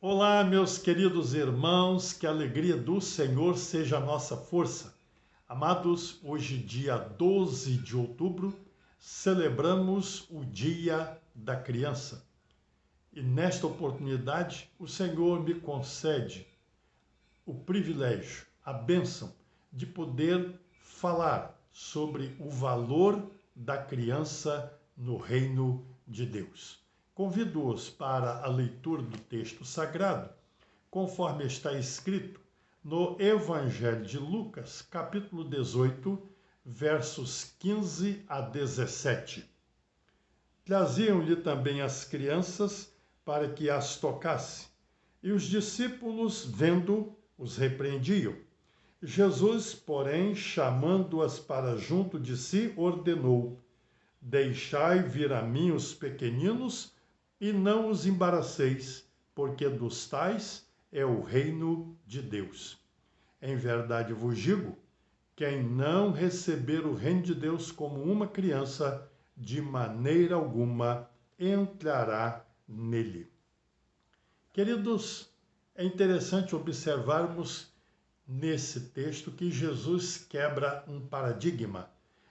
Olá, meus queridos irmãos, que a alegria do Senhor seja a nossa força. Amados, hoje, dia 12 de outubro, celebramos o Dia da Criança. E nesta oportunidade, o Senhor me concede o privilégio, a bênção de poder falar sobre o valor da criança no reino de Deus. Convido-os para a leitura do texto sagrado, conforme está escrito no Evangelho de Lucas, capítulo 18, versos 15 a 17. Traziam-lhe também as crianças para que as tocasse, e os discípulos, vendo, os repreendiam. Jesus, porém, chamando-as para junto de si, ordenou: Deixai vir a mim os pequeninos e não os embaraceis, porque dos tais é o reino de Deus. Em verdade vos digo, quem não receber o reino de Deus como uma criança, de maneira alguma entrará nele. Queridos, é interessante observarmos nesse texto que Jesus quebra um paradigma.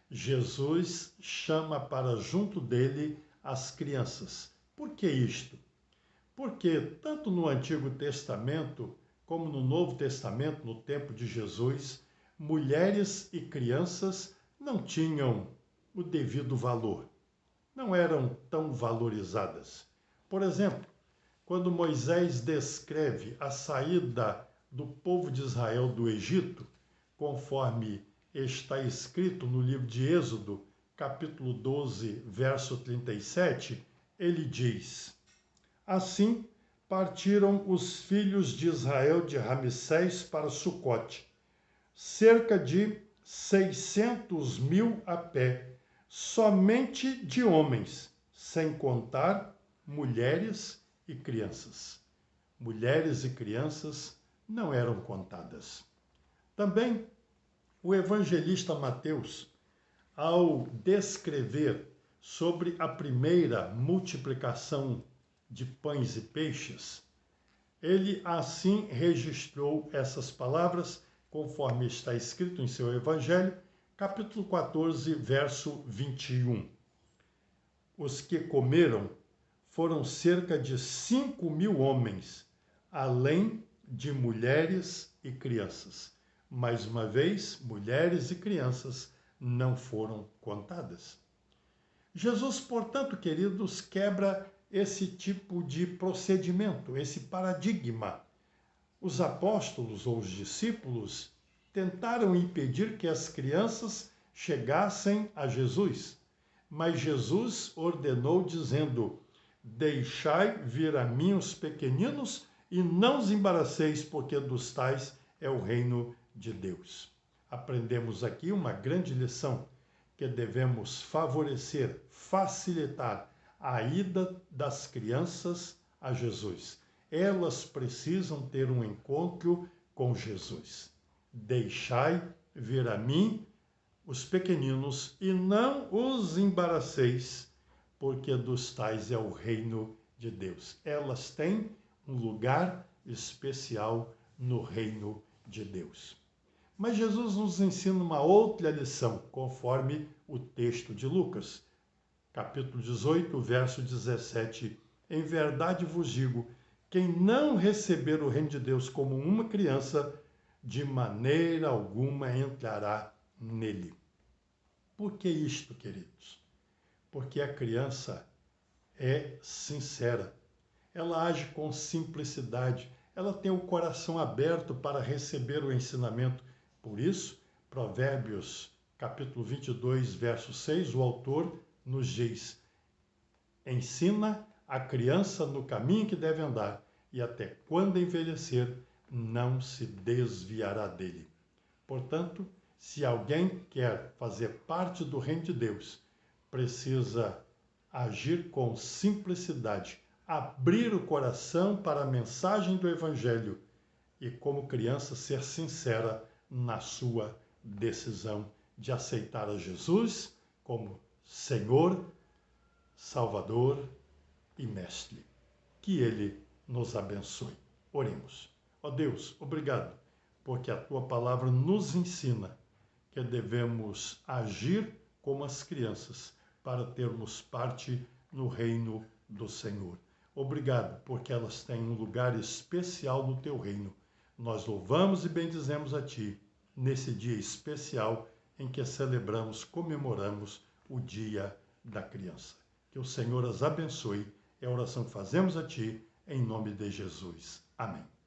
Jesus chama para junto dele as crianças. Por que isto? Porque tanto no Antigo Testamento como no Novo Testamento, no tempo de Jesus, mulheres e crianças não tinham o devido valor, não eram tão valorizadas. Por exemplo, quando Moisés descreve a saída do povo de Israel do Egito, conforme está escrito no livro de Êxodo, capítulo 12, verso 37, ele diz: Assim partiram os filhos de Israel de Ramsés para Sucote, cerca de 600.000 a pé, somente de homens, sem contar mulheres e crianças. Mulheres e crianças não eram contadas. Também o evangelista Mateus, ao descrever sobre a primeira multiplicação de pães e peixes, ele assim registrou essas palavras, conforme está escrito em seu evangelho, capítulo 14, verso 21. Os que comeram foram cerca de 5.000 homens, além de mulheres e crianças. Mais uma vez, mulheres e crianças não foram contadas. Jesus, portanto, queridos, quebra esse tipo de procedimento, esse paradigma. Os apóstolos ou os discípulos tentaram impedir que as crianças chegassem a Jesus, mas Jesus ordenou dizendo: Deixai vir a mim os pequeninos e não os embaraceis, porque dos tais é o reino de Deus. Aprendemos aqui uma grande lição, que devemos favorecer, facilitar a ida das crianças a Jesus. Elas precisam ter um encontro com Jesus. Deixai vir a mim os pequeninos e não os embaraceis, porque dos tais é o reino de Deus. Elas têm um lugar especial no reino de Deus. Mas Jesus nos ensina uma outra lição, conforme o texto de Lucas, capítulo 18, verso 17. Em verdade vos digo, quem não receber o reino de Deus como uma criança, de maneira alguma entrará nele. Por que isto, queridos? Porque a criança é sincera, ela age com simplicidade, ela tem o coração aberto para receber o ensinamento. Por isso, Provérbios, capítulo 22, verso 6, o autor nos diz: ensina a criança no caminho que deve andar, e até quando envelhecer, não se desviará dele. Portanto, se alguém quer fazer parte do reino de Deus, precisa agir com simplicidade, abrir o coração para a mensagem do Evangelho e, como criança, ser sincera na sua decisão de aceitar a Jesus como Senhor, Salvador e Mestre. Que Ele nos abençoe. Oremos. Ó Deus, obrigado, porque a tua palavra nos ensina que devemos agir como as crianças para termos parte no reino do Senhor. Obrigado, porque elas têm um lugar especial no teu reino. Nós louvamos e bendizemos a ti nesse dia especial em que celebramos, comemoramos o Dia da Criança. Que o Senhor as abençoe. É a oração que fazemos a ti, em nome de Jesus. Amém.